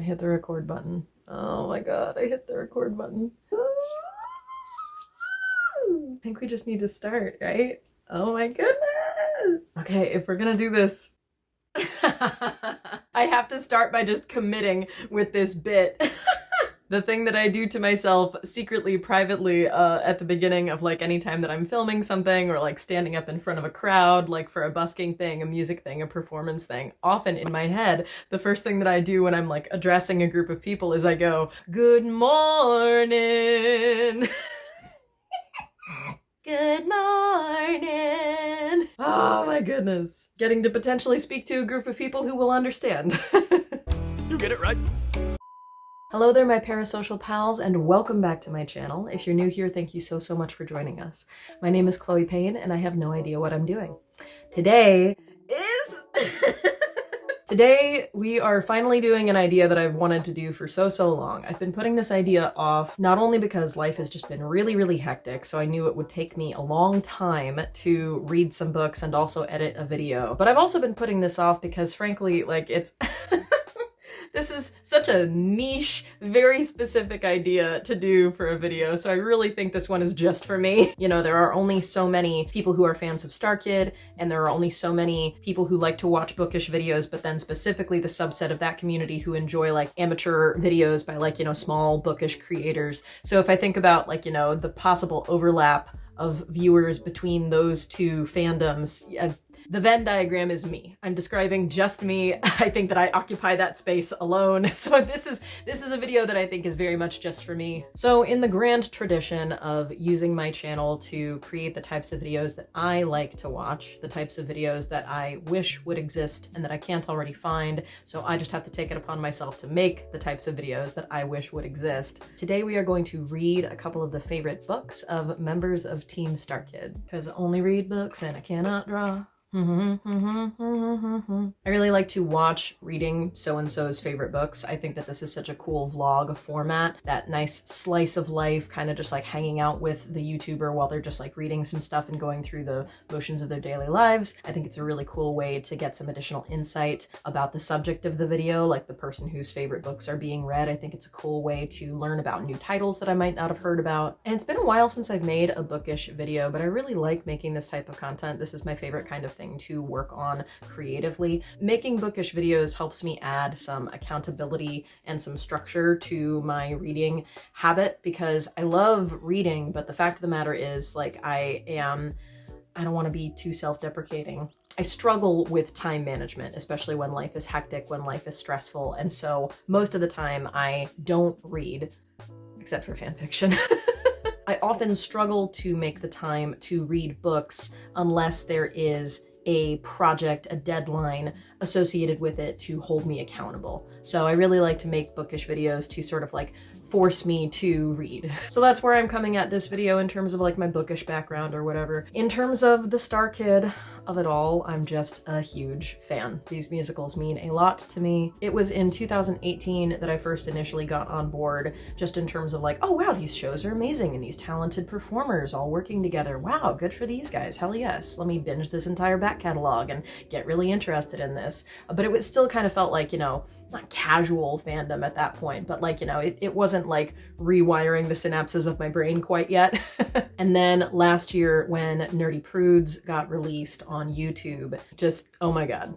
I hit the record button. Oh my god, I hit the record button. I think we just need to start, right? Oh my goodness! Okay, if we're gonna do this, I have to start by just committing with this bit. The thing that I do to myself secretly, privately, at the beginning of like any time that I'm filming something or like standing up in front of a crowd, like for a busking thing, a music thing, a performance thing, often in my head, the first thing that I do when I'm like addressing a group of people is I go, "Good morning." Good morning. Oh my goodness. Getting to potentially speak to a group of people who will understand. You get it right. Hello there, my parasocial pals, and welcome back to my channel. If you're new here, thank you so much for joining us. My name is ChloeThePayne, and I have no idea what I'm doing. Today we are finally doing an idea that I've wanted to do for so long. I've been putting this idea off, not only because life has just been really hectic, so I knew it would take me a long time to read some books and also edit a video, but I've also been putting this off because frankly, like, it's this is such a niche, very specific idea to do for a video, so I really think this one is just for me. You know, there are only so many people who are fans of Starkid, and there are only so many people who like to watch bookish videos, but then specifically the subset of that community who enjoy like amateur videos by like, you know, small bookish creators. So if I think about like, you know, the possible overlap of viewers between those two fandoms, the Venn diagram is me. I'm describing just me. I think that I occupy that space alone. So this is a video that I think is very much just for me. So in the grand tradition of using my channel to create the types of videos that I like to watch, the types of videos that I wish would exist and that I can't already find, so I just have to take it upon myself to make the types of videos that I wish would exist. Today we are going to read a couple of the favorite books of members of Team Starkid, because I only read books and I cannot draw. I really like to watch reading so-and-so's favorite books. I think that this is such a cool vlog format, that nice slice of life, kind of just like hanging out with the YouTuber while they're just like reading some stuff and going through the motions of their daily lives. I think it's a really cool way to get some additional insight about the subject of the video, like the person whose favorite books are being read. I think it's a cool way to learn about new titles that I might not have heard about. And it's been a while since I've made a bookish video, but I really like making this type of content. This is my favorite kind of thing to work on creatively. Making bookish videos helps me add some accountability and some structure to my reading habit, because I love reading, but the fact of the matter is, like, I don't want to be too self-deprecating. I struggle with time management, especially when life is hectic, when life is stressful, and so most of the time I don't read, except for fan fiction. I often struggle to make the time to read books unless there is a project, a deadline associated with it to hold me accountable. So I really like to make bookish videos to sort of like force me to read. So that's where I'm coming at this video in terms of like my bookish background or whatever. In terms of the Starkid of it all, I'm just a huge fan. These musicals mean a lot to me. It was in 2018 that I first initially got on board, just in terms of like, oh wow, these shows are amazing and these talented performers all working together. Wow, good for these guys, hell yes. Let me binge this entire back catalog and get really interested in this. But it was still kind of felt like, you know, not casual fandom at that point, but like, you know, it wasn't like rewiring the synapses of my brain quite yet. And then last year when Nerdy Prudes got released on YouTube, just, oh my god.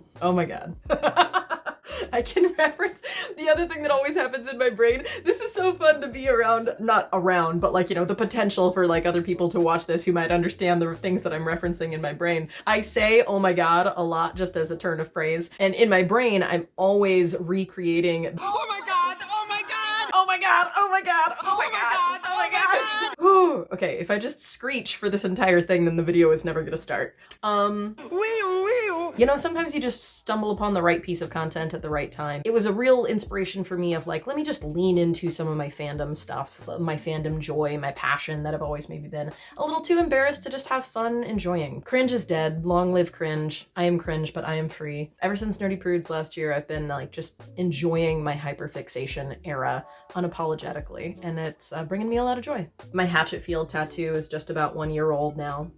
I can reference the other thing that always happens in my brain. This is so fun to be around, not around, but like, you know, the potential for like other people to watch this who might understand the things that I'm referencing in my brain. I say, oh my god, a lot just as a turn of phrase. And in my brain, I'm always recreating, oh my god, oh my god, oh my god, oh my god, oh my god, oh my god. Ooh, okay, if I just screech for this entire thing, then the video is never gonna start. You know, sometimes you just stumble upon the right piece of content at the right time. It was a real inspiration for me of like, let me just lean into some of my fandom stuff, my fandom joy, my passion that I've always maybe been a little too embarrassed to just have fun enjoying. Cringe is dead. Long live cringe. I am cringe, but I am free. Ever since Nerdy Prudes last year, I've been like just enjoying my hyperfixation era unapologetically, and it's bringing me a lot of joy. My Hatchetfield tattoo is just about 1 year old now.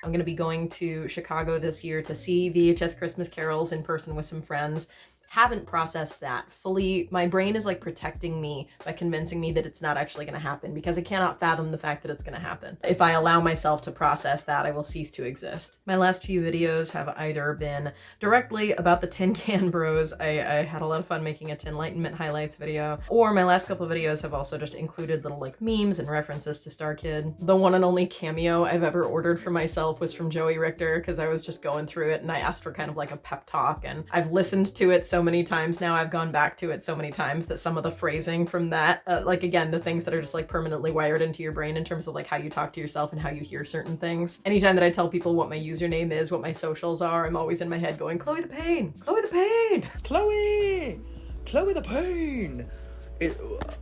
I'm gonna be going to Chicago this year to see VHS Christmas Carols in person with some friends. Haven't processed that fully. My brain is like protecting me by convincing me that it's not actually going to happen because I cannot fathom the fact that it's going to happen. If I allow myself to process that, I will cease to exist. My last few videos have either been directly about the Tin Can Bros. I had a lot of fun making a Tinlightenment highlights video, or my last couple of videos have also just included little like memes and references to StarKid. The one and only cameo I've ever ordered for myself was from Joey Richter because I was just going through it and I asked for kind of like a pep talk, and I've listened to it so many times now, I've gone back to it so many times that some of the phrasing from that, like again, the things that are just like permanently wired into your brain in terms of like how you talk to yourself and how you hear certain things. Anytime that I tell people what my username is, what my socials are, I'm always in my head going, Chloe the Payne, Chloe the Payne, Chloe the Payne.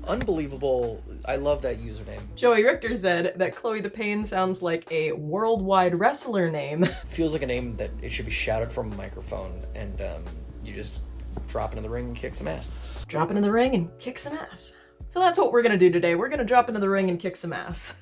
Unbelievable. I love that username. Joey Richter said that Chloe the Payne sounds like a worldwide wrestler name. Feels like a name that it should be shouted from a microphone, and you just drop into the ring and kick some ass. Drop into the ring and kick some ass. So that's what we're gonna do today. We're gonna drop into the ring and kick some ass.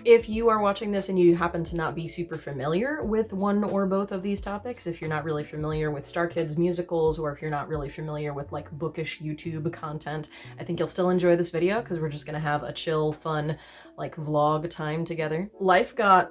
If you are watching this and you happen to not be super familiar with one or both of these topics, if you're not really familiar with StarKid's musicals, or if you're not really familiar with like bookish YouTube content, I think you'll still enjoy this video because we're just gonna have a chill, fun, like vlog time together. Life got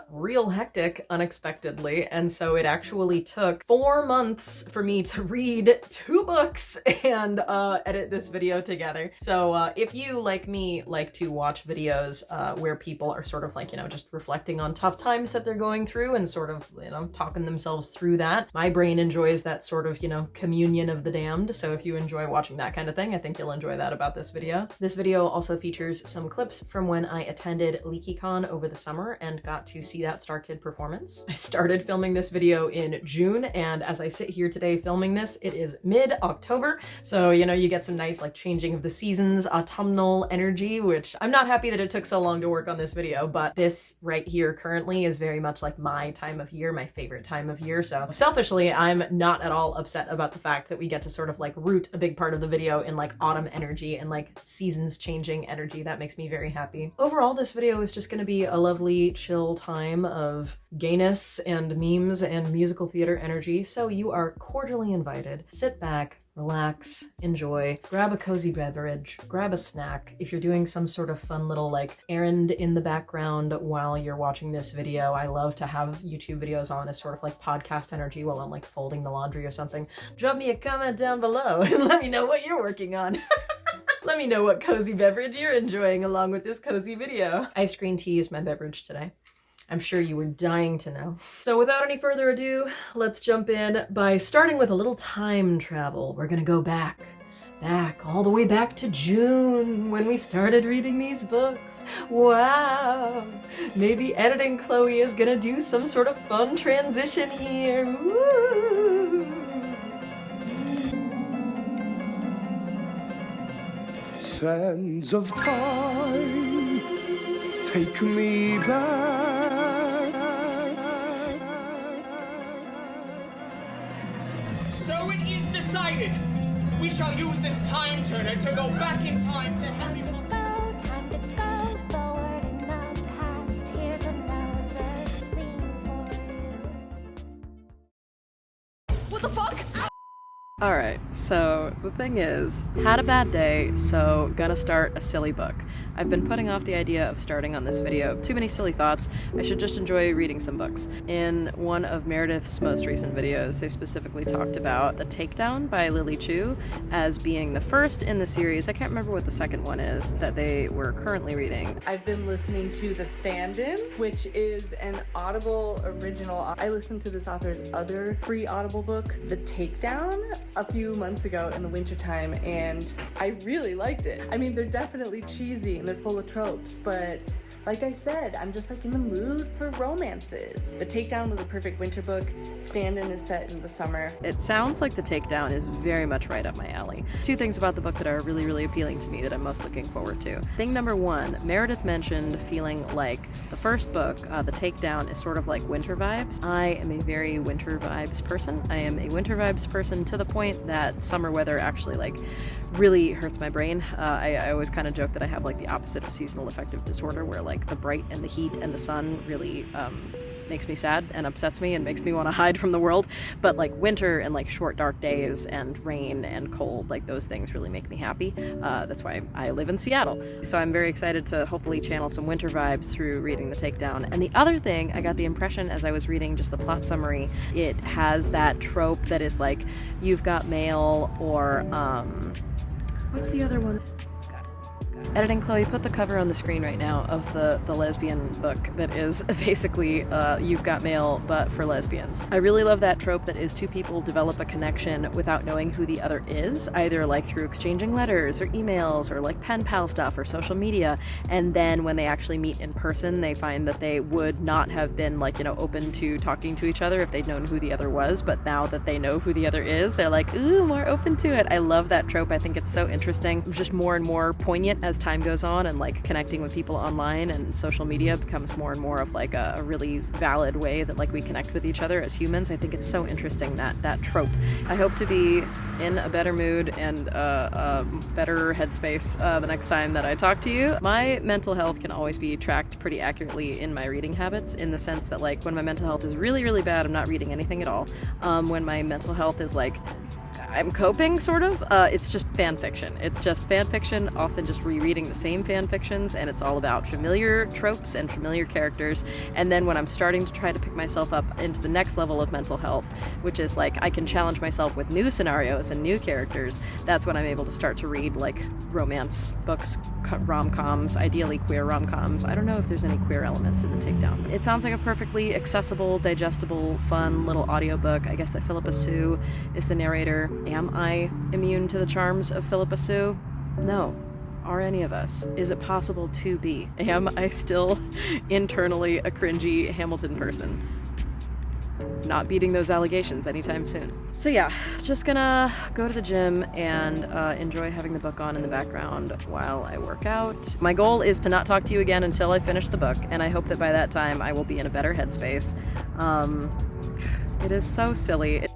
real hectic unexpectedly, and so it actually took 4 months for me to read 2 books and edit this video together. So if you, like me, like to watch videos where people are sort of like, you know, just reflecting on tough times that they're going through and sort of, you know, talking themselves through that, my brain enjoys that sort of, you know, communion of the damned. So if you enjoy watching that kind of thing, I think you'll enjoy that about this video. This video also features some clips from when I attended leakycon over the summer and got to see that StarKid performance. I started filming this video in June, and as I sit here today filming this, it is mid-October. So, you know, you get some nice like changing of the seasons, autumnal energy, which I'm not happy that it took so long to work on this video, but this right here currently is very much like my time of year, my favorite time of year. So selfishly, I'm not at all upset about the fact that we get to sort of like root a big part of the video in like autumn energy and like seasons changing energy. That makes me very happy. Overall, this video is just going to be a lovely chill time of gayness and memes and musical theater energy. So you are cordially invited. Sit back, relax, enjoy, grab a cozy beverage, grab a snack. If you're doing some sort of fun little like errand in the background while you're watching this video, I love to have YouTube videos on as sort of like podcast energy while I'm like folding the laundry or something. Drop me a comment down below and let me know what you're working on. Let me know what cozy beverage you're enjoying along with this cozy video. Ice green tea is my beverage today. I'm sure you were dying to know. So without any further ado, let's jump in by starting with a little time travel. We're gonna go back, all the way back to June when we started reading these books. Wow, maybe editing Chloe is gonna do some sort of fun transition here. Woo! Sands of time, take me back. So it is decided. We shall use this time turner to go back in time to Harry Potter. Time to go forward in the past. Here's another scene for you. What the fuck? Alright, so the thing is, had a bad day, so gonna start a silly book. I've been putting off the idea of starting on this video. Too many silly thoughts. I should just enjoy reading some books. In one of Meredith's most recent videos, they specifically talked about The Takedown by Lily Chu as being the first in the series. I can't remember what the second one is that they were currently reading. I've been listening to The Stand-In, which is an Audible original. I listened to this author's other free Audible book, The Takedown, a few months ago in the wintertime, and I really liked it. I mean, they're definitely cheesy and they're full of tropes, but like I said, I'm just like in the mood for romances. The Takedown was a perfect winter book. Stand-In is set in the summer. It sounds like The Takedown is very much right up my alley. 2 things about the book that are really, really appealing to me that I'm most looking forward to. Thing number 1, Meredith mentioned feeling like the first book, The Takedown, is sort of like winter vibes. I am a very winter vibes person. I am a winter vibes person to the point that summer weather actually like really hurts my brain. I always kind of joke that I have like the opposite of seasonal affective disorder, where like the bright and the heat and the sun really makes me sad and upsets me and makes me want to hide from the world. But like winter and like short dark days and rain and cold, like those things really make me happy. That's why I live in Seattle. So I'm very excited to hopefully channel some winter vibes through reading The Takedown. And the other thing, I got the impression as I was reading just the plot summary, it has that trope that is like, you've got mail, or what's the other one? Editing Chloe, put the cover on the screen right now of the lesbian book that is basically You've Got Mail, but for lesbians. I really love that trope that is two people develop a connection without knowing who the other is, either like through exchanging letters or emails or like pen pal stuff or social media, and then when they actually meet in person, they find that they would not have been like, you know, open to talking to each other if they'd known who the other was, but now that they know who the other is, they're like, ooh, more open to it. I love that trope. I think it's so interesting. It's just more and more poignant as time goes on, and like connecting with people online and social media becomes more and more of like a really valid way that like we connect with each other as humans. I think it's so interesting, that trope. I hope to be in a better mood and a better headspace the next time that I talk to you. My mental health can always be tracked pretty accurately in my reading habits, in the sense that like when my mental health is really, really bad, I'm not reading anything at all. When my mental health is like, I'm coping, sort of. It's just fan fiction. It's just fan fiction, often just rereading the same fan fictions, and it's all about familiar tropes and familiar characters. And then when I'm starting to try to pick myself up into the next level of mental health, which is like I can challenge myself with new scenarios and new characters, that's when I'm able to start to read like romance books, rom-coms, ideally queer rom-coms. I don't know if there's any queer elements in The Takedown. It sounds like a perfectly accessible, digestible, fun little audiobook. I guess that Philippa Sue is the narrator. Am I immune to the charms of Philippa Sue? No. Are any of us? Is it possible to be? Am I still internally a cringy Hamilton person? Not beating those allegations anytime soon. So yeah, just gonna go to the gym and enjoy having the book on in the background while I work out. My goal is to not talk to you again until I finish the book, and I hope that by that time I will be in a better headspace. It is so silly.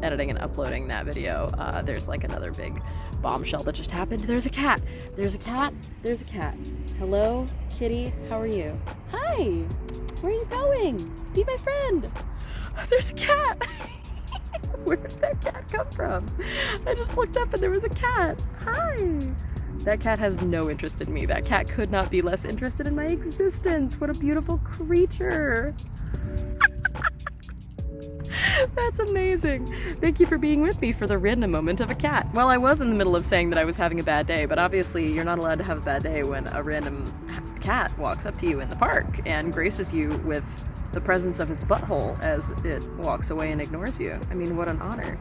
Editing and uploading that video, there's like another big bombshell that just happened. There's a cat. There's a cat. There's a cat. Hello, kitty. How are you? Hi. Where are you going? Be my friend. There's a cat. Where did that cat come from? I just looked up and there was a cat. Hi. That cat has no interest in me. That cat could not be less interested in my existence. What a beautiful creature. That's amazing. Thank you for being with me for the random moment of a cat. Well, I was in the middle of saying that I was having a bad day, but obviously you're not allowed to have a bad day when a random cat walks up to you in the park and graces you with the presence of its butthole as it walks away and ignores you. I mean, what an honor.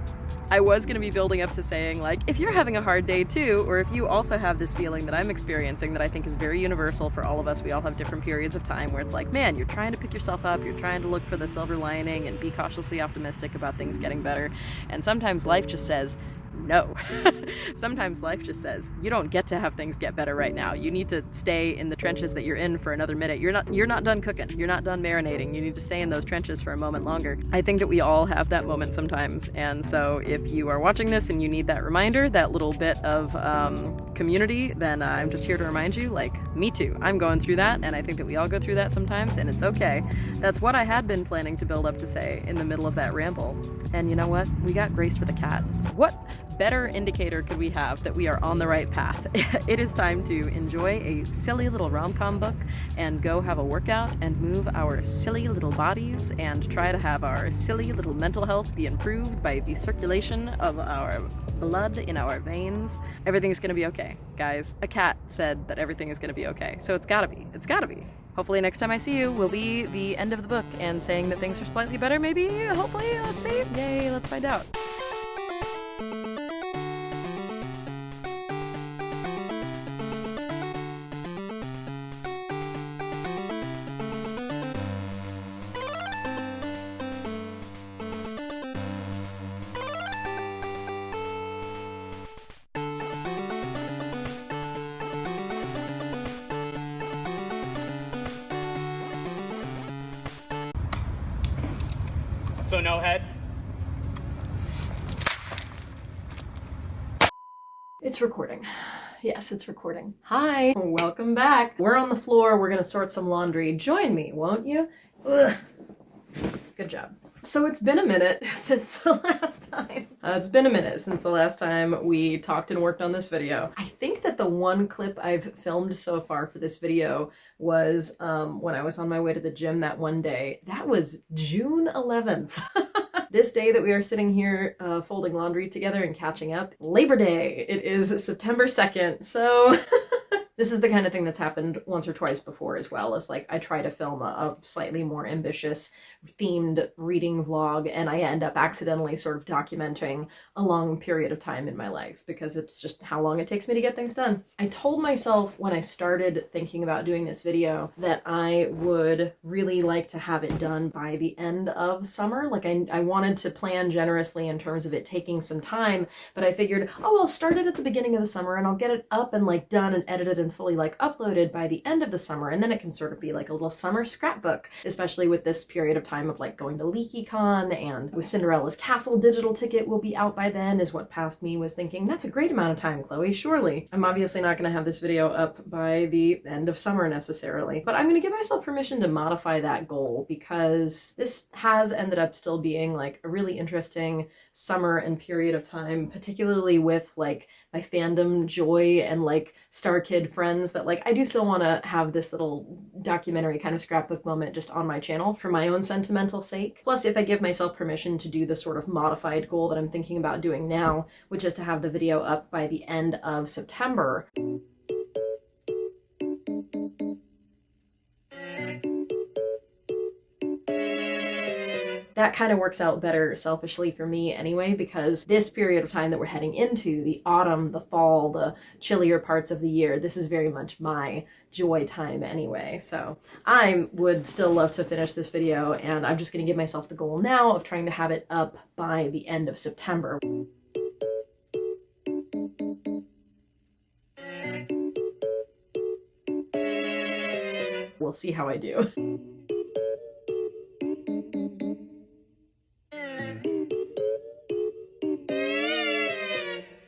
I was going to be building up to saying, like, if you're having a hard day too, or if you also have this feeling that I'm experiencing that I think is very universal for all of us, we all have different periods of time where it's like, man, you're trying to pick yourself up, you're trying to look for the silver lining and be cautiously optimistic about things getting better, and sometimes life just says, no. Sometimes life just says, you don't get to have things get better right now. You need to stay in the trenches that you're in for another minute. You're not done cooking. You're not done marinating. You need to stay in those trenches for a moment longer. I think that we all have that moment sometimes. And so if you are watching this and you need that reminder, that little bit of community, then I'm just here to remind you, like, me too. I'm going through that, and I think that we all go through that sometimes, and it's okay. That's what I had been planning to build up to say in the middle of that ramble. And you know what? We got graced with a cat. What better indicator could we have that we are on the right path? It is time to enjoy a silly little rom-com book and go have a workout and move our silly little bodies and try to have our silly little mental health be improved by the circulation of our blood in our veins. Everything's gonna be okay, guys. A cat said that everything is gonna be okay, so it's gotta be. It's gotta be. Hopefully next time I see you will be the end of the book and saying that things are slightly better, maybe, hopefully, let's see. Yay, let's find out. So no head? It's recording. Yes, it's recording. Hi, welcome back. We're on the floor. We're gonna sort some laundry. Join me, won't you? Ugh. Good job. So it's been a minute since the last time. We talked and worked on this video. I think that the one clip I've filmed so far for this video was when I was on my way to the gym that one day. That was June 11th. This day that we are sitting here folding laundry together and catching up, Labor Day. It is September 2nd, so this is the kind of thing that's happened once or twice before as well, as like I try to film a slightly more ambitious themed reading vlog and I end up accidentally sort of documenting a long period of time in my life because it's just how long it takes me to get things done. I told myself when I started thinking about doing this video that I would really like to have it done by the end of summer. Like I wanted to plan generously in terms of it taking some time, but I figured, oh, I'll start it at the beginning of the summer and I'll get it up and like done and edited and fully like uploaded by the end of the summer, and then it can sort of be like a little summer scrapbook, especially with this period of time of like going to leakycon, and with Cinderella's Castle digital ticket will be out by then is what past me was thinking. That's a great amount of time, Chloe, surely. I'm obviously not going to have this video up by the end of summer necessarily, but I'm going to give myself permission to modify that goal because this has ended up still being like a really interesting summer and period of time, particularly with like my fandom joy and like starkid friends, that like I do still want to have this little documentary kind of scrapbook moment just on my channel for my own sentimental sake. Plus, if I give myself permission to do the sort of modified goal that I'm thinking about doing now, which is to have the video up by the end of September, that kind of works out better selfishly for me anyway, because this period of time that we're heading into, the autumn, the fall, the chillier parts of the year, this is very much my joy time anyway. So I would still love to finish this video, and I'm just going to give myself the goal now of trying to have it up by the end of September. We'll see how I do.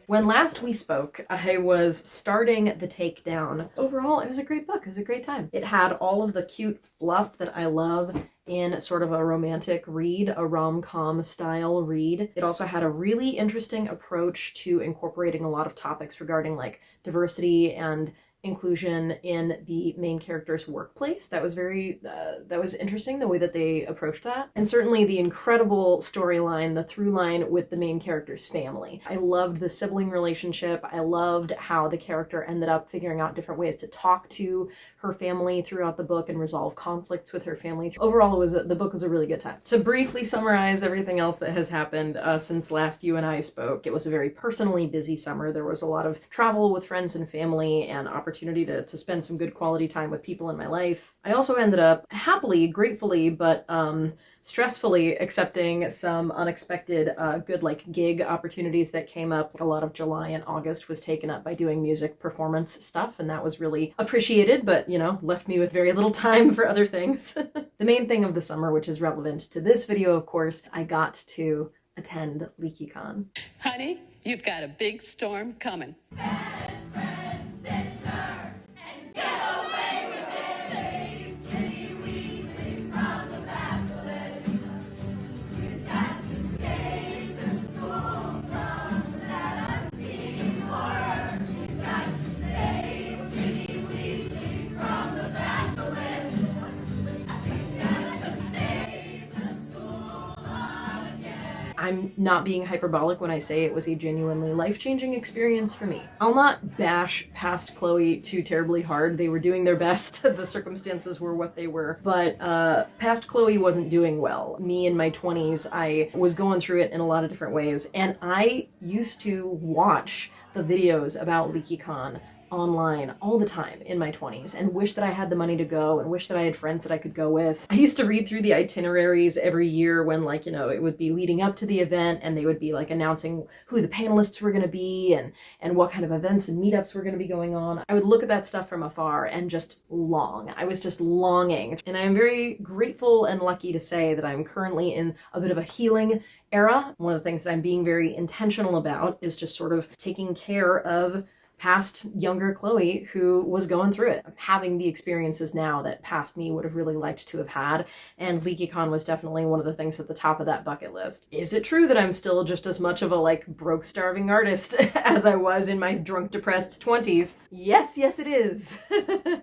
When last we spoke, I was starting The Takedown. Overall, it was a great book. It was a great time. It had all of the cute fluff that I love in sort of a romantic read, a rom-com style read. It also had a really interesting approach to incorporating a lot of topics regarding like diversity and inclusion in the main character's workplace. That was very, that was interesting, the way that they approached that. And certainly the incredible storyline, the through line with the main character's family. I loved the sibling relationship. I loved how the character ended up figuring out different ways to talk to her family throughout the book and resolve conflicts with her family. Overall, the book was a really good time. To briefly summarize everything else that has happened since last you and I spoke, it was a very personally busy summer. There was a lot of travel with friends and family and opportunity to spend some good quality time with people in my life. I also ended up happily, gratefully, but stressfully accepting some unexpected good like gig opportunities that came up. A lot of July and August was taken up by doing music performance stuff, and that was really appreciated, but you know, left me with very little time for other things. The main thing of the summer, which is relevant to this video, of course, I got to attend leakycon. Honey, you've got a big storm coming. I'm not being hyperbolic when I say it was a genuinely life-changing experience for me. I'll not bash past Chloe too terribly hard. They were doing their best. The circumstances were what they were. But past Chloe wasn't doing well. Me in my 20s, I was going through it in a lot of different ways. And I used to watch the videos about leakycon online all the time in my 20s and wish that I had the money to go and wish that I had friends that I could go with. I used to read through the itineraries every year when, like, you know, it would be leading up to the event and they would be like announcing who the panelists were going to be and what kind of events and meetups were going to be going on. I would look at that stuff from afar and just long. I was just longing. And I am very grateful and lucky to say that I'm currently in a bit of a healing era. One of the things that I'm being very intentional about is just sort of taking care of past younger Chloe who was going through it, having the experiences now that past me would have really liked to have had. And leakycon was definitely one of the things at the top of that bucket list. Is it true that I'm still just as much of a like broke starving artist as I was in my drunk depressed 20s? Yes, it is.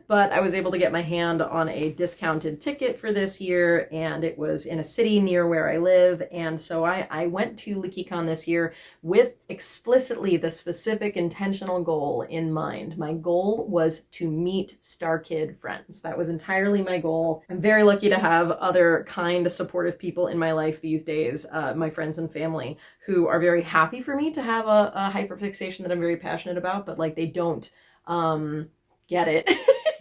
But I was able to get my hand on a discounted ticket for this year, and it was in a city near where I live. And so I went to leakycon this year with explicitly the specific intentional goal in mind. My goal was to meet StarKid friends. That was entirely my goal. I'm very lucky to have other kind, supportive people in my life these days, my friends and family, who are very happy for me to have a hyperfixation that I'm very passionate about, but like they don't get it.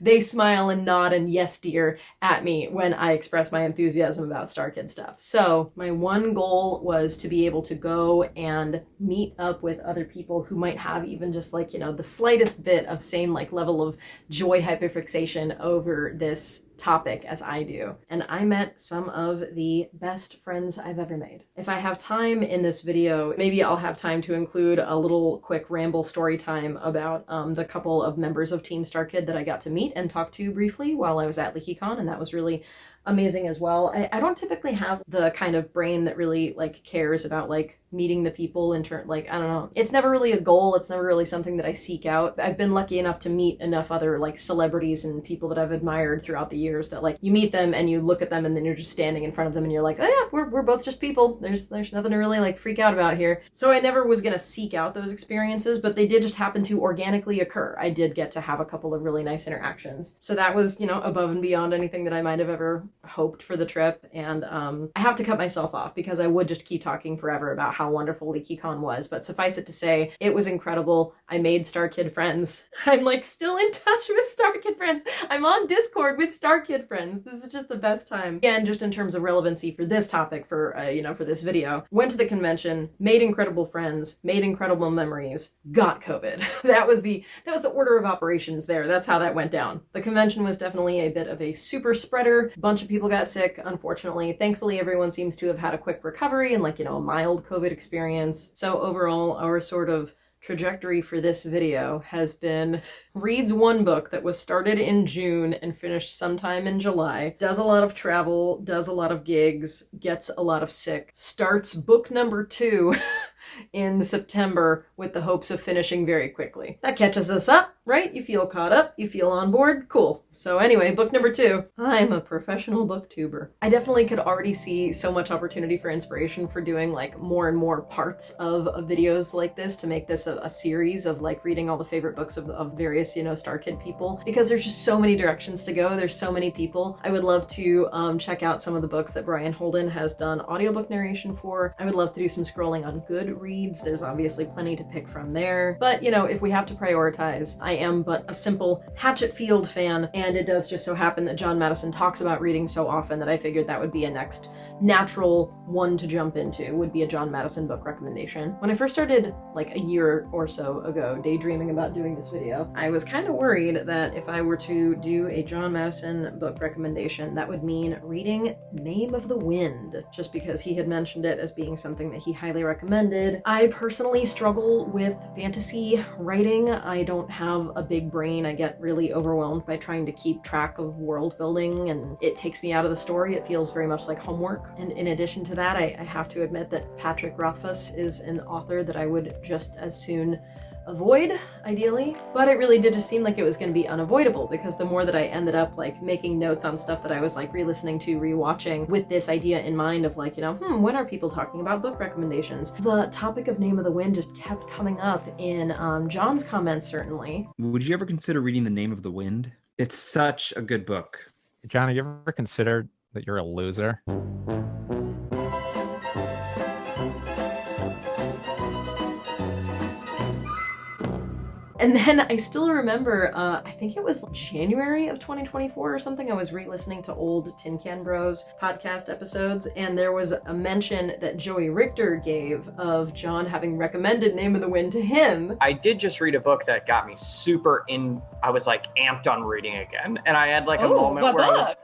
They smile and nod and yes dear at me when I express my enthusiasm about StarKid stuff. So my one goal was to be able to go and meet up with other people who might have even just like, you know, the slightest bit of same like level of joy hyperfixation over this topic as I do. And I met some of the best friends I've ever made. If I have time in this video, maybe I'll have time to include a little quick ramble story time about the couple of members of Team StarKid that I got to meet and talk to briefly while I was at leakycon, and that was really amazing as well. I don't typically have the kind of brain that really like cares about like meeting the people in turn, like, I don't know. It's never really a goal. It's never really something that I seek out. I've been lucky enough to meet enough other like celebrities and people that I've admired throughout the years that like you meet them and you look at them and then you're just standing in front of them and you're like, oh yeah, we're both just people. There's nothing to really like freak out about here. So I never was gonna seek out those experiences, but they did just happen to organically occur. I did get to have a couple of really nice interactions. So that was, you know, above and beyond anything that I might have ever hoped for the trip. And I have to cut myself off because I would just keep talking forever about how wonderful leakycon was, but suffice it to say, it was incredible. I made StarKid friends. I'm like still in touch with StarKid friends. I'm on Discord with StarKid friends. This is just the best time. Again, just in terms of relevancy for this topic, for you know, for this video, went to the convention, made incredible friends, made incredible memories, got COVID. That was the order of operations there. That's how that went down. The convention was definitely a bit of a super spreader. A bunch of people got sick, unfortunately. Thankfully, everyone seems to have had a quick recovery and like, you know, a mild COVID experience. So overall, our sort of trajectory for this video has been reads one book that was started in June and finished sometime in July, does a lot of travel, does a lot of gigs, gets a lot of sick, starts book number 2 in September with the hopes of finishing very quickly. That catches us up, right? You feel caught up, you feel on board, cool. So anyway, book number 2. I'm a professional booktuber. I definitely could already see so much opportunity for inspiration for doing like more and more parts of videos like this to make this a series of like reading all the favorite books of various, you know, StarKid people, because there's just so many directions to go. There's so many people. I would love to check out some of the books that Brian Holden has done audiobook narration for. I would love to do some scrolling on Goodreads. There's obviously plenty to pick from there. But, you know, if we have to prioritize, I am but a simple Hatchetfield fan, and it does just so happen that John Madison talks about reading so often that I figured that would be a next natural one to jump into, would be a John Madison book recommendation. When I first started like a year or so ago daydreaming about doing this video, I was kind of worried that if I were to do a John Madison book recommendation, that would mean reading Name of the Wind, just because he had mentioned it as being something that he highly recommended. I personally struggle with fantasy writing. I don't have a big brain. I get really overwhelmed by trying to keep track of world building, and it takes me out of the story. It feels very much like homework. And in addition to that, I have to admit that Patrick Rothfuss is an author that I would just as soon avoid, ideally. But it really did just seem like it was going to be unavoidable, because the more that I ended up like making notes on stuff that I was like re-listening to, re-watching with this idea in mind of like, you know, when are people talking about book recommendations? The topic of Name of the Wind just kept coming up in John's comments, certainly. Would you ever consider reading The Name of the Wind? It's such a good book. John, have you ever considered that you're a loser? And then I still remember, I think it was January of 2024 or something, I was re-listening to old Tin Can Bros podcast episodes, and there was a mention that Joey Richter gave of John having recommended Name of the Wind to him. I did just read a book that got me I was like amped on reading again. And I had like a moment where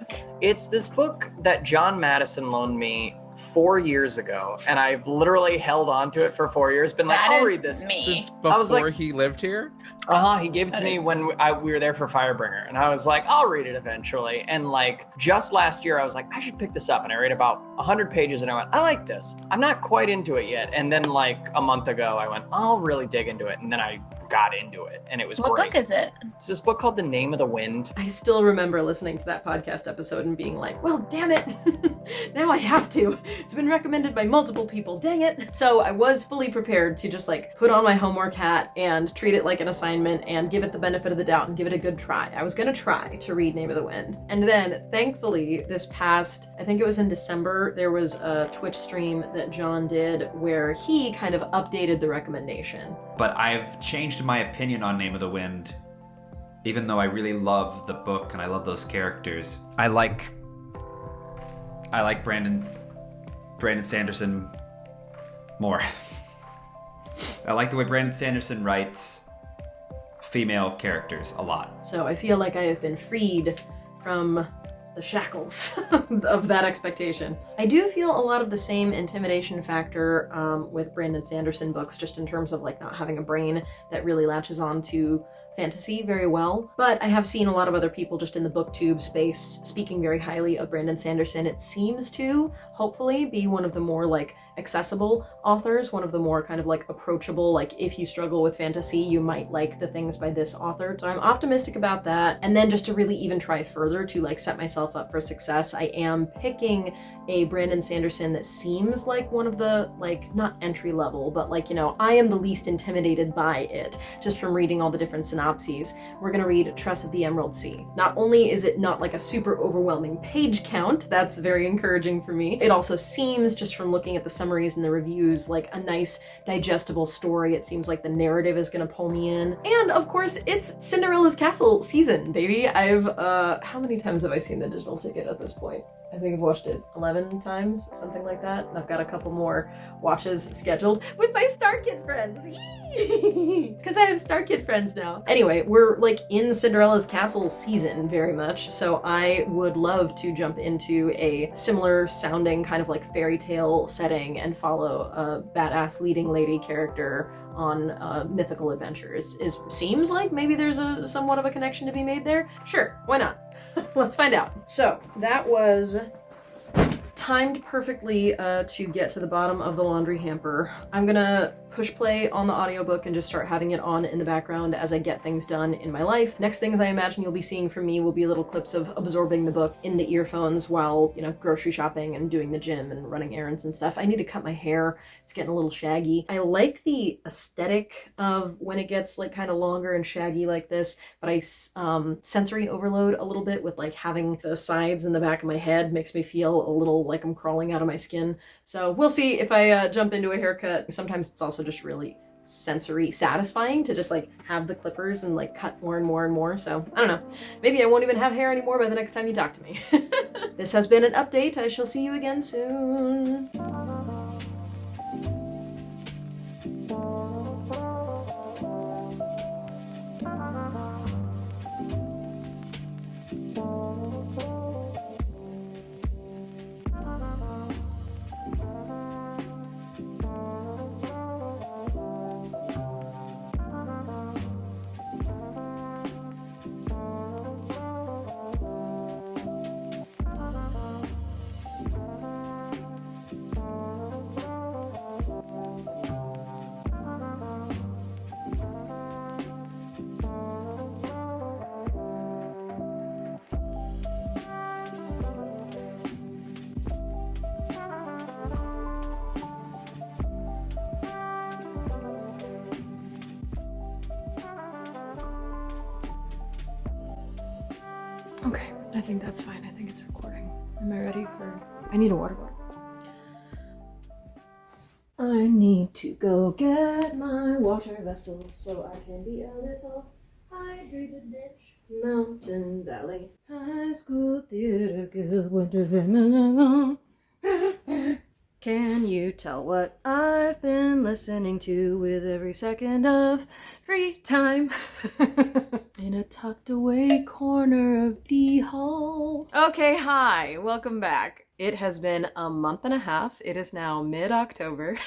it's this book that John Madison loaned me 4 years ago, and I've literally held on to it for 4 years, been like, I'll read this. Since before he lived here? He gave it to me when we were there for Firebringer, and I was like, I'll read it eventually. And like just last year, I was like, I should pick this up, and I read about 100 pages, and I went, I like this. I'm not quite into it yet. And then like a month ago, I went, I'll really dig into it, and then I got into it, and it was great. What book is it? It's this book called The Name of the Wind. I still remember listening to that podcast episode and being like, well, damn it. Now I have to. It's been recommended by multiple people. Dang it. So I was fully prepared to just like put on my homework hat and treat it like an assignment and give it the benefit of the doubt and give it a good try. I was going to try to read Name of the Wind. And then thankfully this past, I think it was in December, there was a Twitch stream that John did where he kind of updated the recommendation. But I've changed my opinion on Name of the Wind, even though I really love the book and I love those characters. I like Brandon Sanderson more. I like the way Brandon Sanderson writes female characters a lot. So I feel like I have been freed from the shackles of that expectation. I do feel a lot of the same intimidation factor with Brandon Sanderson books, just in terms of like not having a brain that really latches on to fantasy very well. But I have seen a lot of other people just in the booktube space speaking very highly of Brandon Sanderson. It seems to hopefully be one of the more like accessible authors, one of the more kind of like approachable, like if you struggle with fantasy, you might like the things by this author. So I'm optimistic about that. And then just to really even try further to like set myself up for success, I am picking a Brandon Sanderson that seems like one of the like, not entry level, but like, you know, I am the least intimidated by it just from reading all the different synopses. We're gonna read Tress of the Emerald Sea. Not only is it not like a super overwhelming page count, that's very encouraging for me, it also seems, just from looking at the summaries and the reviews, like a nice digestible story. It seems like the narrative is gonna pull me in. And of course, it's Cinderella's Castle season, baby. I've, how many times have I seen the digital ticket at this point? I think I've watched it 11 times, something like that. And I've got a couple more watches scheduled with my StarKid friends. Because I have StarKid friends now. Anyway, we're like in Cinderella's Castle season very much. So I would love to jump into a similar sounding kind of like fairy tale setting and follow a badass leading lady character on mythical adventures. Seems like maybe there's a somewhat of a connection to be made there. Sure, why not? Let's find out. So that was timed perfectly to get to the bottom of the laundry hamper. I'm gonna push play on the audiobook and just start having it on in the background as I get things done in my life. Next things I imagine you'll be seeing from me will be little clips of absorbing the book in the earphones while, you know, grocery shopping and doing the gym and running errands and stuff. I need to cut my hair. It's getting a little shaggy. I like the aesthetic of when it gets like kind of longer and shaggy like this, but I sensory overload a little bit with like having the sides and the back of my head makes me feel a little like I'm crawling out of my skin. So we'll see if I jump into a haircut. Sometimes it's also just really sensory satisfying to just like have the clippers and like cut more and more and more. So I don't know, maybe I won't even have hair anymore by the next time you talk to me. This has been an update. I shall see you again soon. Okay, I think that's fine. I think it's recording. Am I ready for... I need a water bottle. I need to go get my water vessel so I can be a little hydrated bitch. Mountain Valley High School Theater Guild. Can you tell what I've been listening to with every second of free time? In a tucked away corner of D Hall. Okay, hi, welcome back. It has been a month and a half. It is now mid-October.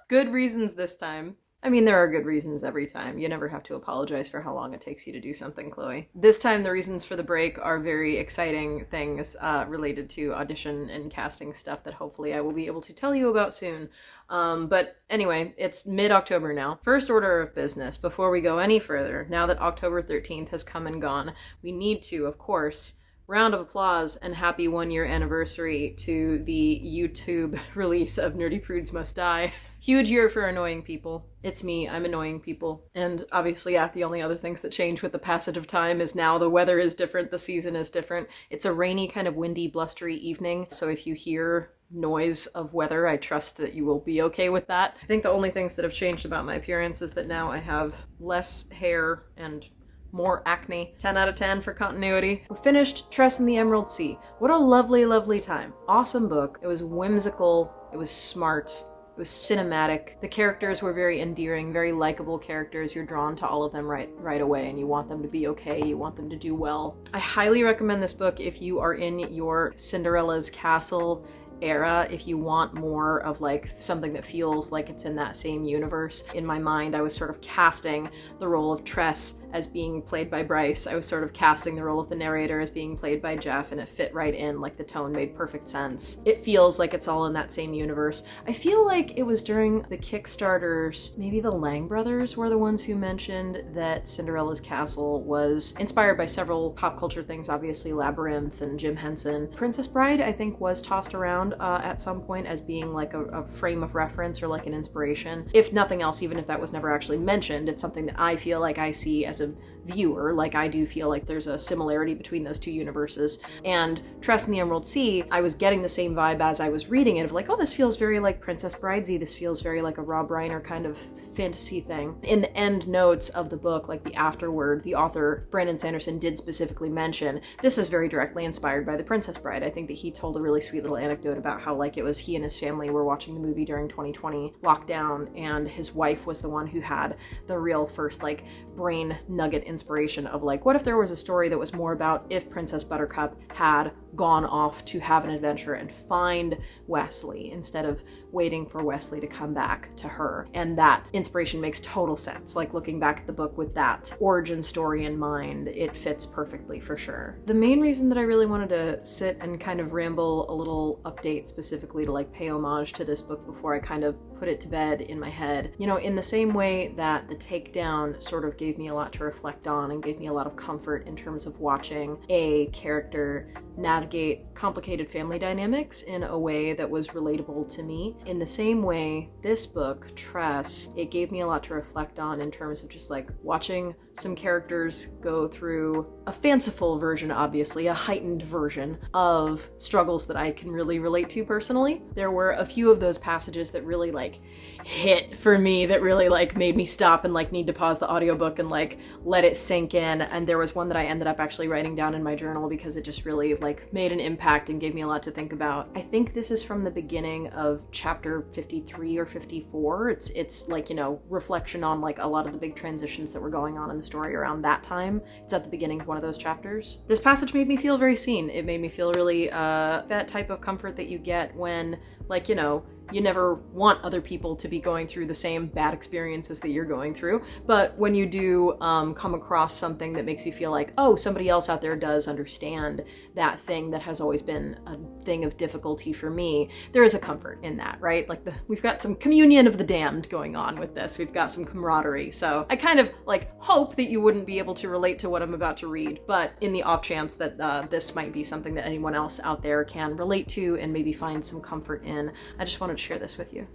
Good reasons this time. I mean, there are good reasons every time. You never have to apologize for how long it takes you to do something, Chloe. This time, the reasons for the break are very exciting things related to audition and casting stuff that hopefully I will be able to tell you about soon. But anyway, it's mid-October now. First order of business, before we go any further, now that October 13th has come and gone, we need to, of course, round of applause and happy 1-year anniversary to the YouTube release of Nerdy Prudes Must Die. Huge year for annoying people. It's me, I'm annoying people. And obviously, yeah, the only other things that change with the passage of time is now the weather is different, the season is different. It's a rainy, kind of windy, blustery evening, so if you hear noise of weather, I trust that you will be okay with that. I think the only things that have changed about my appearance is that now I have less hair and more acne. 10 out of 10 for continuity. We finished Tress and the Emerald Sea. What a lovely, lovely time. Awesome book. It was whimsical. It was smart. It was cinematic. The characters were very endearing, very likable characters. You're drawn to all of them right away, and you want them to be okay. You want them to do well. I highly recommend this book if you are in your Cinderella's Castle era, if you want more of like something that feels like it's in that same universe. In my mind, I was sort of casting the role of Tress as being played by Bryce. I was sort of casting the role of the narrator as being played by Jeff, and it fit right in, like the tone made perfect sense. It feels like it's all in that same universe. I feel like it was during the Kickstarters, maybe the Lang brothers were the ones who mentioned that Cinderella's Castle was inspired by several pop culture things, obviously Labyrinth and Jim Henson. Princess Bride, I think, was tossed around at some point as being like a frame of reference or like an inspiration. If nothing else, even if that was never actually mentioned, it's something that I feel like I see as a viewer, like I do feel like there's a similarity between those two universes. And Tress and the Emerald Sea, I was getting the same vibe as I was reading it of like, oh, this feels very like Princess Bridesy, this feels very like a Rob Reiner kind of fantasy thing. In the end notes of the book, like the afterword, the author, Brandon Sanderson, did specifically mention, this is very directly inspired by The Princess Bride. I think that he told a really sweet little anecdote about how like it was he and his family were watching the movie during 2020 lockdown, and his wife was the one who had the real first like brain nugget inspiration of like, what if there was a story that was more about if Princess Buttercup had gone off to have an adventure and find Wesley instead of waiting for Wesley to come back to her. And that inspiration makes total sense. Like looking back at the book with that origin story in mind, it fits perfectly for sure. The main reason that I really wanted to sit and kind of ramble a little update specifically to like pay homage to this book before I kind of put it to bed in my head, you know, in the same way that The Takedown sort of gave me a lot to reflect on and gave me a lot of comfort in terms of watching a character navigate complicated family dynamics in a way that was relatable to me. In the same way, this book, Tress, it gave me a lot to reflect on in terms of just like watching some characters go through a fanciful version, obviously, a heightened version of struggles that I can really relate to personally. There were a few of those passages that really like hit for me, that really like made me stop and like need to pause the audiobook and like let it sink in. And there was one that I ended up actually writing down in my journal because it just really like made an impact and gave me a lot to think about. I think this is from the beginning of chapter 53 or 54. It's like, you know, reflection on like a lot of the big transitions that were going on in the story around that time. It's at the beginning of one of those chapters. This passage made me feel very seen. It made me feel really that type of comfort that you get when, like, you know, you never want other people to be going through the same bad experiences that you're going through, but when you do come across something that makes you feel like, oh, somebody else out there does understand that thing that has always been a thing of difficulty for me, there is a comfort in that, right? Like we've got some communion of the damned going on with this. We've got some camaraderie. So I kind of like hope that you wouldn't be able to relate to what I'm about to read, but in the off chance that this might be something that anyone else out there can relate to and maybe find some comfort in, I just wanted to share this with you.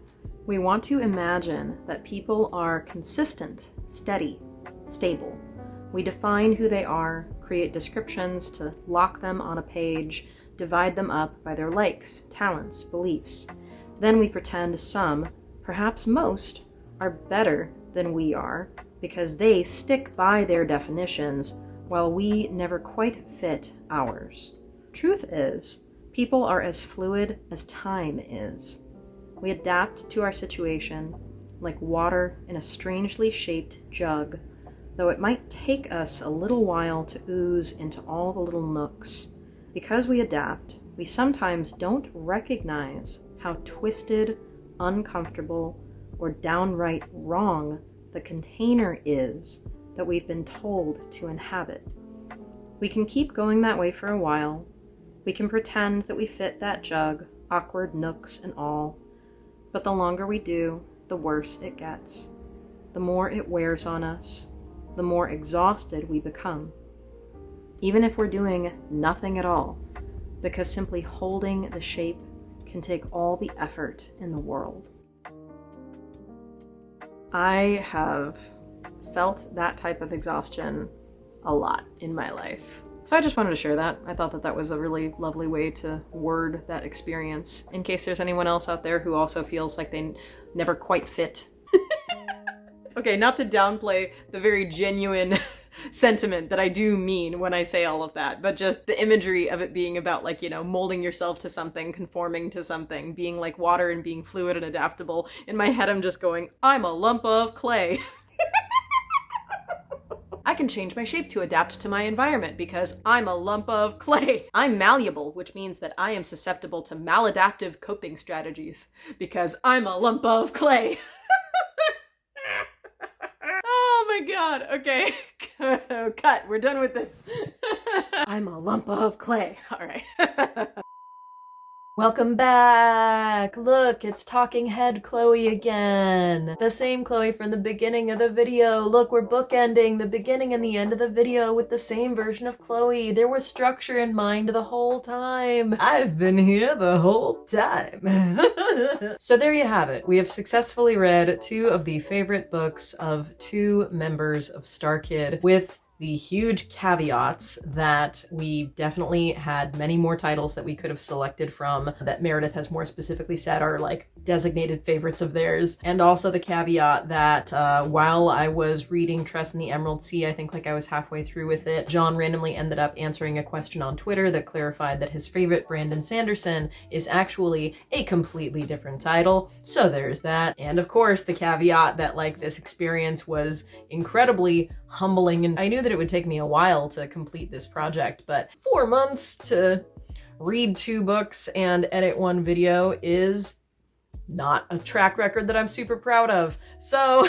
We want to imagine that people are consistent, steady, stable. We define who they are, create descriptions to lock them on a page, divide them up by their likes, talents, beliefs. Then we pretend some perhaps most, are better than we are because they stick by their definitions while we never quite fit ours. Truth is, people are as fluid as time is. We adapt to our situation like water in a strangely shaped jug, though it might take us a little while to ooze into all the little nooks. Because we adapt, we sometimes don't recognize how twisted, uncomfortable, or downright wrong the container is that we've been told to inhabit. We can keep going that way for a while. We can pretend that we fit that jug, awkward nooks and all, but the longer we do, the worse it gets. The more it wears on us, the more exhausted we become. Even if we're doing nothing at all, because simply holding the shape can take all the effort in the world. I have felt that type of exhaustion a lot in my life. So I just wanted to share that. I thought that that was a really lovely way to word that experience, in case there's anyone else out there who also feels like they never quite fit. Okay, not to downplay the very genuine sentiment that I do mean when I say all of that, but just the imagery of it being about, like, you know, molding yourself to something, conforming to something, being like water and being fluid and adaptable. In my head, I'm just going, I'm a lump of clay. I can change my shape to adapt to my environment because I'm a lump of clay. I'm malleable, which means that I am susceptible to maladaptive coping strategies because I'm a lump of clay. Oh my god, okay. Cut, we're done with this. I'm a lump of clay. All right. Welcome back! Look, it's Talking Head Chloe again. The same Chloe from the beginning of the video. Look, we're bookending the beginning and the end of the video with the same version of Chloe. There was structure in mind the whole time. I've been here the whole time. So there you have it. We have successfully read 2 of the favorite books of 2 members of StarKid, with the huge caveats that we definitely had many more titles that we could have selected from that Meredith has more specifically said are like designated favorites of theirs. And also the caveat that while I was reading Tress and the Emerald Sea, I think like I was halfway through with it, John randomly ended up answering a question on Twitter that clarified that his favorite, Brandon Sanderson, is actually a completely different title. So there's that. And of course the caveat that like this experience was incredibly humbling, and I knew that it would take me a while to complete this project, but 4 months to read 2 books and edit 1 video is not a track record that I'm super proud of. So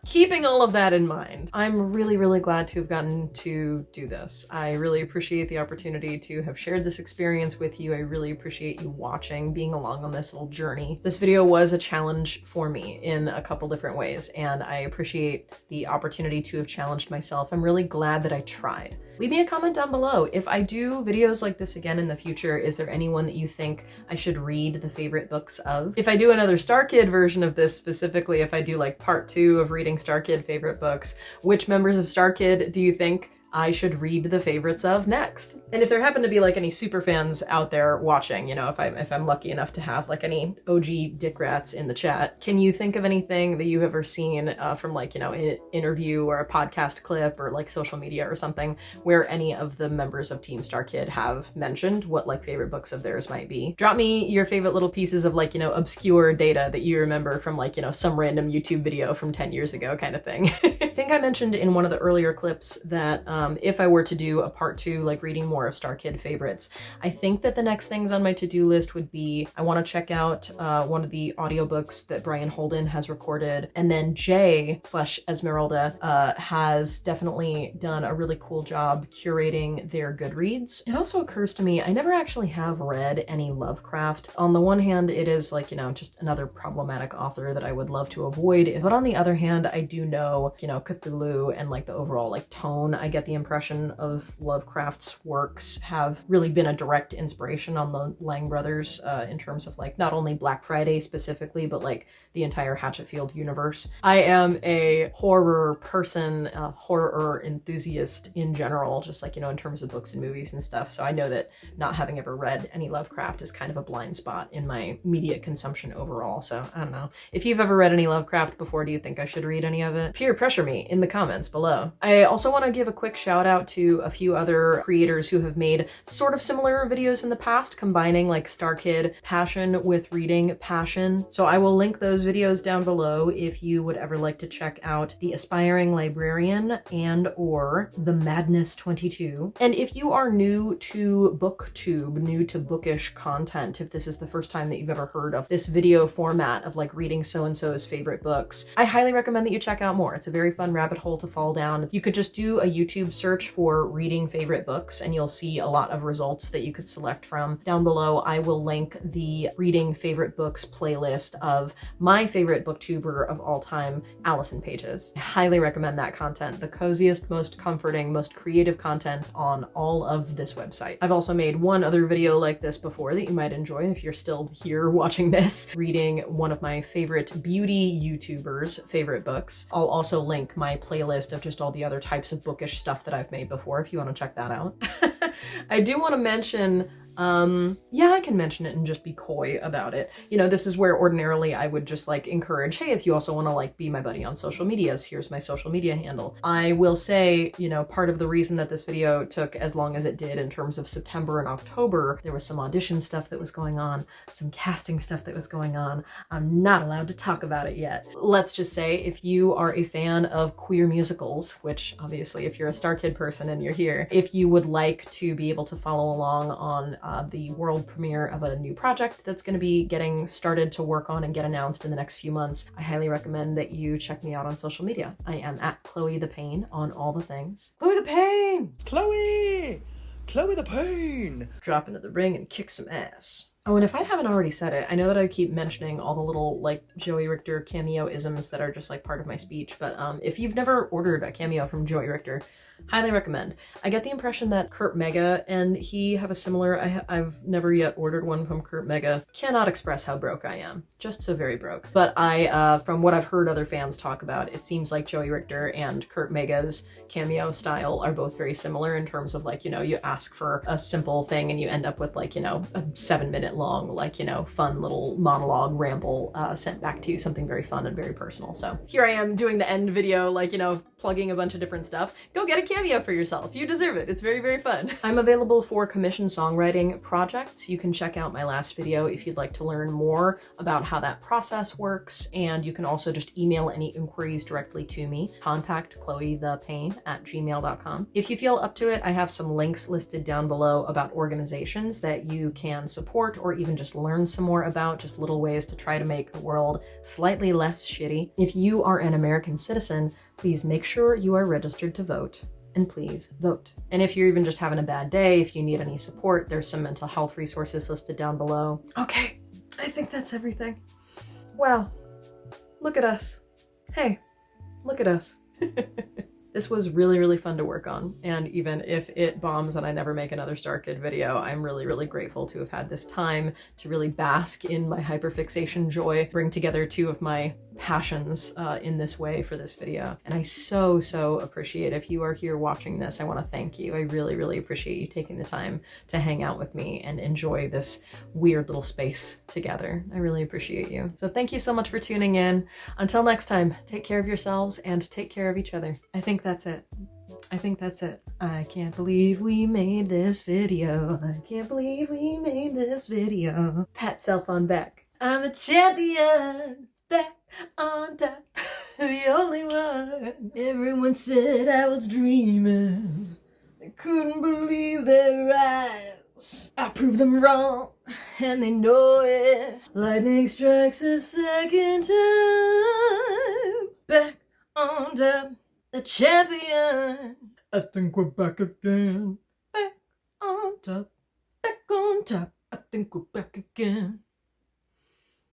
keeping all of that in mind, I'm really, really glad to have gotten to do this. I really appreciate the opportunity to have shared this experience with you. I really appreciate you watching, being along on this little journey. This video was a challenge for me in a couple different ways, and I appreciate the opportunity to have challenged myself. I'm really glad that I tried. Leave me a comment down below. If I do videos like this again in the future, is there anyone that you think I should read the favorite books of? If I do another StarKid version of this, specifically if I do like part 2 of reading StarKid favorite books, which members of StarKid do you think I should read the favorites of next? And if there happen to be like any super fans out there watching, you know, if I'm lucky enough to have like any OG dick rats in the chat, can you think of anything that you have ever seen from like, you know, an interview or a podcast clip or like social media or something where any of the members of Team StarKid have mentioned what like favorite books of theirs might be? Drop me your favorite little pieces of like, you know, obscure data that you remember from like, you know, some random YouTube video from 10 years ago kind of thing. I think I mentioned in one of the earlier clips that if I were to do a part 2, like reading more of StarKid favorites, I think that the next things on my to-do list would be, I want to check out one of the audiobooks that Brian Holden has recorded, and then Jay/Esmeralda has definitely done a really cool job curating their Goodreads. It also occurs to me, I never actually have read any Lovecraft. On the one hand, it is like, you know, just another problematic author that I would love to avoid, but on the other hand, I do know, you know, Cthulhu and like the overall like tone. I get the impression of Lovecraft's works have really been a direct inspiration on the Lang brothers in terms of like not only Black Friday specifically, but like the entire Hatchetfield universe. I am a horror person, a horror enthusiast in general, just like, you know, in terms of books and movies and stuff. So I know that not having ever read any Lovecraft is kind of a blind spot in my media consumption overall. So I don't know. If you've ever read any Lovecraft before, do you think I should read any of it? Peer pressure me in the comments below. I also want to give a quick shout out to a few other creators who have made sort of similar videos in the past, combining like starkid passion with reading passion. So I will link those videos down below if you would ever like to check out The Aspiring Librarian and or The Madness 22. And if you are new to booktube, new to bookish content, if this is the first time that you've ever heard of this video format of like reading so-and-so's favorite books, I highly recommend that you check out more. It's a very fun rabbit hole to fall down. You could just do a YouTube search for reading favorite books and you'll see a lot of results that you could select from. Down below, I will link the reading favorite books playlist of my favorite booktuber of all time, Allison Pages. I highly recommend that content. The coziest, most comforting, most creative content on all of this website. I've also made one other video like this before that you might enjoy if you're still here watching this, reading one of my favorite beauty YouTubers' favorite books. I'll also link my playlist of just all the other types of bookish stuff that I've made before if you want to check that out. I do want to mention, yeah, I can mention it and just be coy about it. You know, this is where ordinarily I would just like encourage, hey, if you also want to like be my buddy on social medias, here's my social media handle. I will say, you know, part of the reason that this video took as long as it did in terms of September and October, there was some audition stuff that was going on, some casting stuff that was going on. I'm not allowed to talk about it yet. Let's just say if you are a fan of queer musicals, which obviously if you're a starkid person and you're here, if you would like to be able to follow along on the world premiere of a new project that's going to be getting started to work on and get announced in the next few months, I highly recommend that you check me out on social media. I am at ChloeThePayne on all the things. ChloeThePayne! ChloeThePayne! Drop into the ring and kick some ass. Oh, and if I haven't already said it, I know that I keep mentioning all the little like Joey Richter cameo-isms that are just like part of my speech, but if you've never ordered a cameo from Joey Richter, highly recommend. I get the impression that Kurt Mega and he have a similar, I've never yet ordered one from Kurt Mega. Cannot express how broke I am. Just so very broke. But I, from what I've heard other fans talk about, it seems like Joey Richter and Kurt Mega's cameo style are both very similar in terms of like, you know, you ask for a simple thing and you end up with like, you know, a 7-minute long, like, you know, fun little monologue ramble sent back to you, something very fun and very personal. So here I am doing the end video, like, you know, plugging a bunch of different stuff. Go get a cameo for yourself. You deserve it. It's very, very fun. I'm available for commission songwriting projects. You can check out my last video if you'd like to learn more about how that process works. And you can also just email any inquiries directly to me, ContactChloeThePayne@gmail.com. If you feel up to it, I have some links listed down below about organizations that you can support or even just learn some more about, just little ways to try to make the world slightly less shitty. If you are an American citizen, please make sure you are registered to vote. And please vote. And if you're even just having a bad day, if you need any support, there's some mental health resources listed down below. Okay, I think that's everything. Wow, look at us. Hey, look at us. This was really, really fun to work on. And even if it bombs and I never make another starkid video, I'm really, really grateful to have had this time to really bask in my hyperfixation joy, bring together two of my passions in this way for this video. And I so, so appreciate if you are here watching this. I want to thank you. I really, really appreciate you taking the time to hang out with me and enjoy this weird little space together. I really appreciate you. So thank you so much for tuning in. Until next time, take care of yourselves and take care of each other. I think that's it. I think that's it. I can't believe we made this video. I can't believe we made this video. Pat self on back. I'm a champion. Back on top, the only one. Everyone said I was dreaming. They couldn't believe their eyes. I proved them wrong, and they know it. Lightning strikes a second time. Back on top, the champion. I think we're back again. Back on top, I think we're back again.